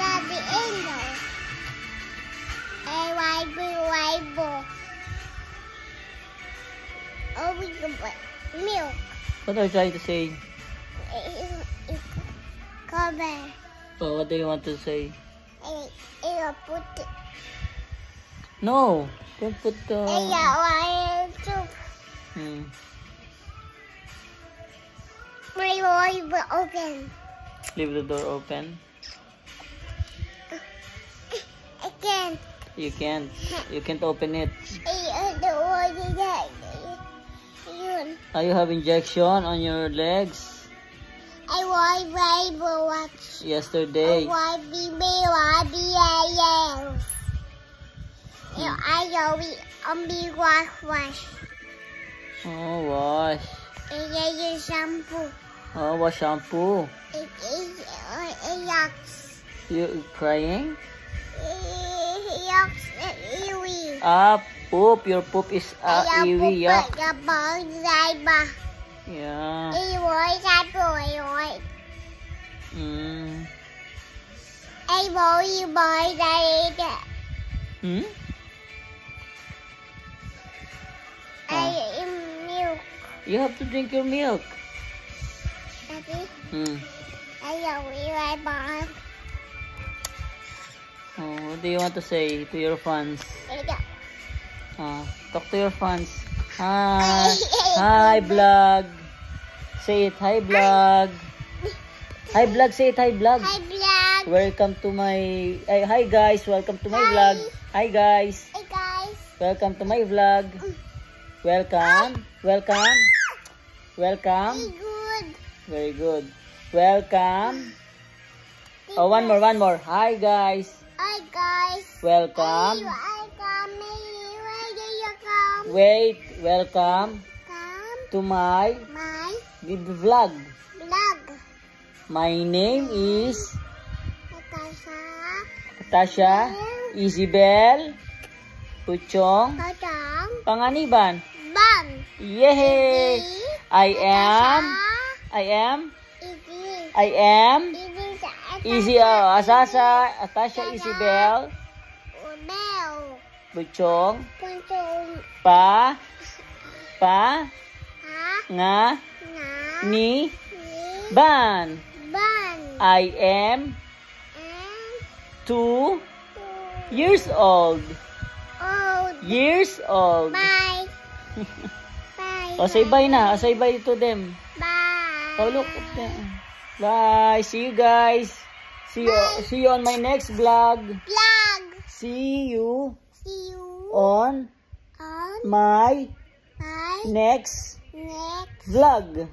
Daddy Angel. Bible. Oh, we can put milk. What are you trying to say? Cover. Oh, what do you want to say? I'll put it. No, don't put the... My door will open. Leave the door open. Again. You can't. You can't open it. You have injection on your legs? I want Bible watch. Yesterday. I want be wash. Oh, wash. Use shampoo. Oh, wash shampoo. Yucks. You crying? Yucks. Poop. Your poop is iwi. Yuck. Yeah. Milk. You have to drink your milk. Daddy, Oh, what do you want to say to your fans? Talk to your fans. Hi. Hi, vlog. Say it. Hi, vlog. Hi, vlog. Say it. Hi, vlog. Hi, vlog. Welcome to my... Hi, guys. Welcome to my vlog. Hi, guys. Hey, guys. Welcome to my vlog. Welcome. Welcome. Welcome. Very good. Very good. Welcome. Oh, one more. Hi, guys. Hi, guys. Welcome. Welcome. Wait. Welcome Come. to my My vlog. vlog. My name is Natasha. Tasha Isabel Puchong Potong. Panganiban. Bang. Yay! I am Easy. Asasa Tasha Isabel Bell. Puchong Potong. Pa Ha. Nga Na. Ni Ni. Ban. Ban. I am And 2 years old. old. Bye. Bye. Oh, say bye na. Say bye to them. Bye. Oh, look. Bye. See you guys. See you on my next vlog. Vlog. See you See you on on my my next next vlog.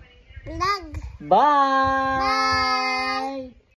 vlog. Bye.